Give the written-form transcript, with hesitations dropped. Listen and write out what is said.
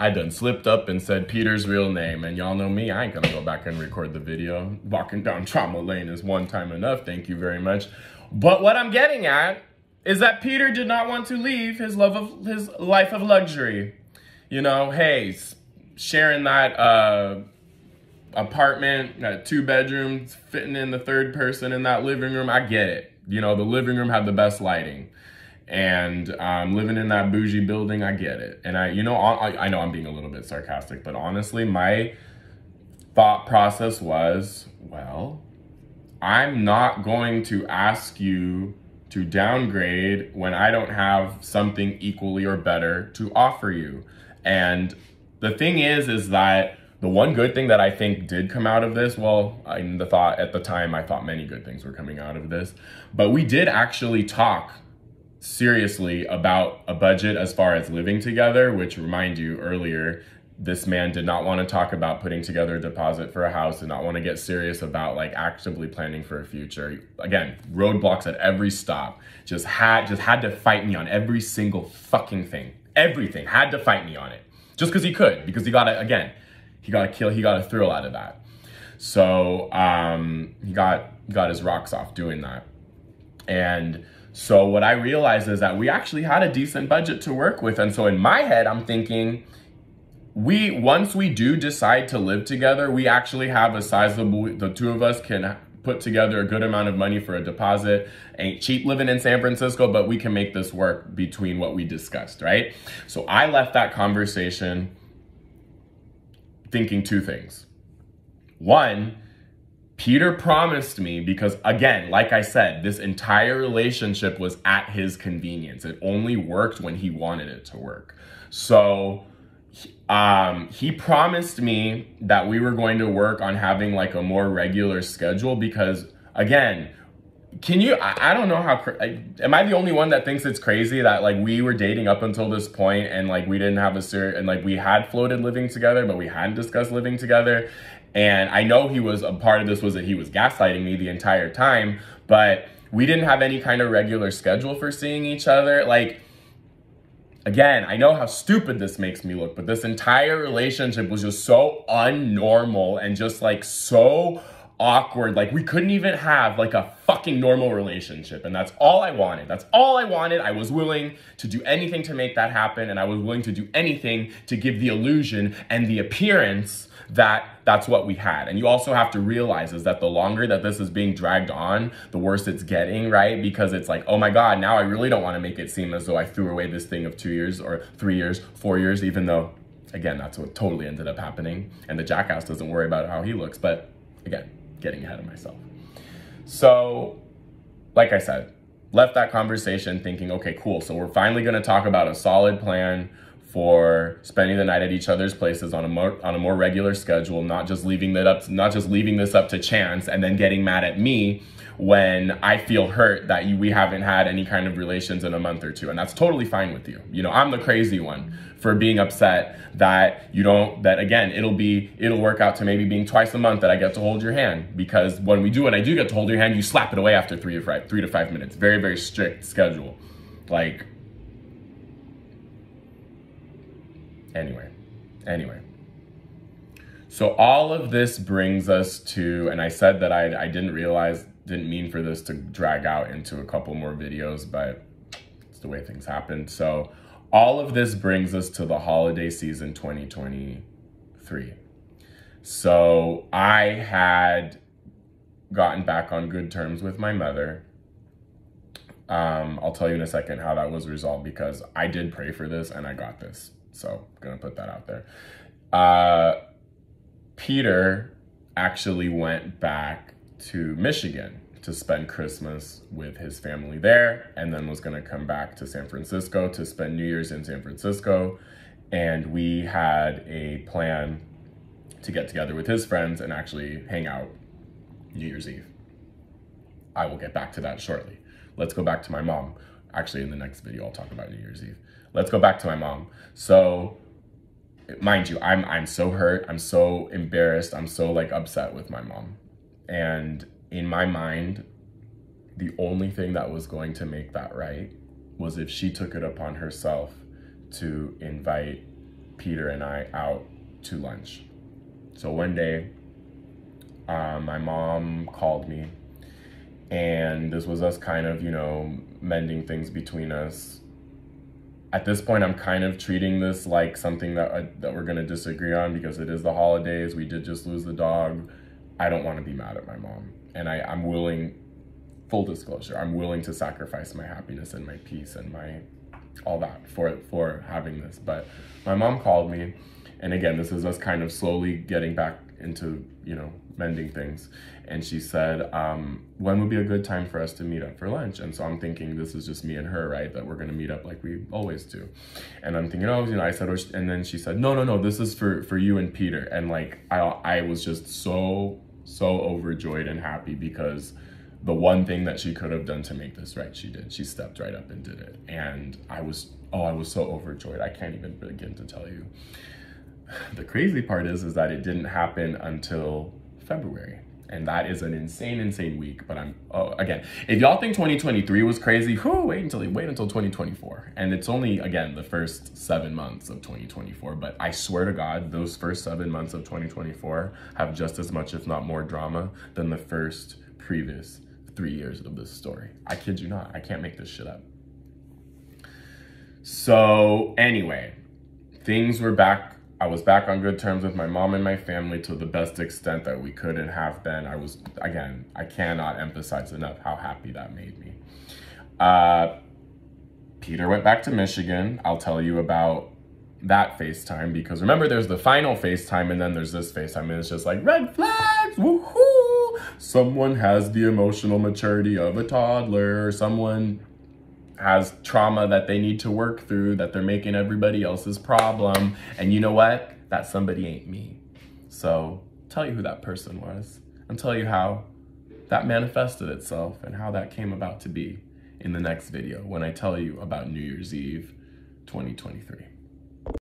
I done slipped up and said Peter's real name, and y'all know me, I ain't gonna go back and record the video. Walking down trauma lane is one time enough, thank you very much. But what I'm getting at is that Peter did not want to leave his life of luxury. You know, hey, sharing that apartment, that 2 bedrooms, fitting in the 3rd person in that living room, I get it. You know, the living room had the best lighting. And living in that bougie building, I get it. And I know I'm being a little bit sarcastic, but honestly, my thought process was, well, I'm not going to ask you to downgrade when I don't have something equally or better to offer you. And the thing is that the one good thing that I think did come out of this, well, at the time, I thought many good things were coming out of this, but we did actually talk seriously about a budget as far as living together, which, remind you earlier, this man did not want to talk about putting together a deposit for a house, did not want to get serious about like actively planning for a future. Again, roadblocks at every stop. Just had to fight me on every single fucking thing. Everything had to fight me on it. Just because he could, because he got a thrill out of that. So he got his rocks off doing that. And so what I realized is that we actually had a decent budget to work with. And so in my head, I'm thinking, once we do decide to live together, we actually have a sizable, the 2 of us can put together a good amount of money for a deposit. Ain't cheap living in San Francisco, but we can make this work between what we discussed, right? So I left that conversation thinking 2 things. One, Peter promised me, because again, like I said, this entire relationship was at his convenience. It only worked when he wanted it to work. So he promised me that we were going to work on having like a more regular schedule, because again, I don't know how, am I the only one that thinks it's crazy that like we were dating up until this point and like we didn't have and like we had floated living together, but we hadn't discussed living together. And I know a part of this was that he was gaslighting me the entire time, but we didn't have any kind of regular schedule for seeing each other. Like, again, I know how stupid this makes me look, but this entire relationship was just so unnormal and just like so awkward. Like we couldn't even have like a fucking normal relationship. And that's all I wanted. That's all I wanted. I was willing to do anything to make that happen. And I was willing to do anything to give the illusion and the appearance that that's what we had. And you also have to realize is that the longer that this is being dragged on, the worse it's getting, right? Because it's like, oh my God, now I really don't want to make it seem as though I threw away this thing of 2 years or 3 years, 4 years, even though, again, that's what totally ended up happening. And the jackass doesn't worry about how he looks, but again, getting ahead of myself. So, like I said, left that conversation thinking, okay, cool. So we're finally going to talk about a solid plan for spending the night at each other's places on a more regular schedule, not just leaving this up to chance and then getting mad at me when I feel hurt that we haven't had any kind of relations in a month or 2. And that's totally fine with you. You know, I'm the crazy one for being upset that again, it'll work out to maybe being twice a month that I get to hold your hand, because when I do get to hold your hand, you slap it away after 3 to 5 minutes. Very, very strict schedule. Like, Anyway. So all of this brings us to, and I said that I didn't mean for this to drag out into a couple more videos, but it's the way things happened. So all of this brings us to the holiday season 2023. So I had gotten back on good terms with my mother. I'll tell you in a second how that was resolved, because I did pray for this and I got this. So I'm going to put that out there. Peter actually went back to Michigan to spend Christmas with his family there, and then was going to come back to San Francisco to spend New Year's in San Francisco. And we had a plan to get together with his friends and actually hang out New Year's Eve. I will get back to that shortly. Let's go back to my mom. Actually, in the next video, I'll talk about New Year's Eve. Let's go back to my mom. So, mind you, I'm so hurt. I'm so embarrassed. I'm so like upset with my mom. And in my mind, the only thing that was going to make that right was if she took it upon herself to invite Peter and I out to lunch. So one day, my mom called me, and this was us kind of, you know, mending things between us. At this point, I'm kind of treating this like something that we're gonna disagree on, because it is the holidays. We did just lose the dog. I don't want to be mad at my mom, and I'm willing, full disclosure, I'm willing to sacrifice my happiness and my peace and my all that for having this. But my mom called me, and again, this is us kind of slowly getting back into, you know, mending things. And she said, when would be a good time for us to meet up for lunch? And so I'm thinking, this is just me and her, right? That we're gonna meet up like we always do. And I'm thinking, oh, you know, I said, and then she said, no, this is for you and Peter. And like, I was just so overjoyed and happy, because the one thing that she could have done to make this right, she did. She stepped right up and did it. And I was so overjoyed. I can't even begin to tell you. The crazy part is that it didn't happen until February. And that is an insane week. But again, if y'all think 2023 was crazy, wait until 2024. And it's only, again, the first 7 months of 2024. But I swear to God, those first 7 months of 2024 have just as much, if not more, drama than the previous 3 years of this story. I kid you not. I can't make this shit up. So anyway, things were back. I was back on good terms with my mom and my family to the best extent that we could and have been. Again, I cannot emphasize enough how happy that made me. Peter went back to Michigan. I'll tell you about that FaceTime, because remember, there's the final FaceTime and then there's this FaceTime, and it's just like, red flags, woohoo! Someone has the emotional maturity of a toddler. Someone has trauma that they need to work through, that they're making everybody else's problem. And you know what? That somebody ain't me. So I'll tell you who that person was, and tell you how that manifested itself and how that came about to be in the next video, when I tell you about New Year's Eve 2023.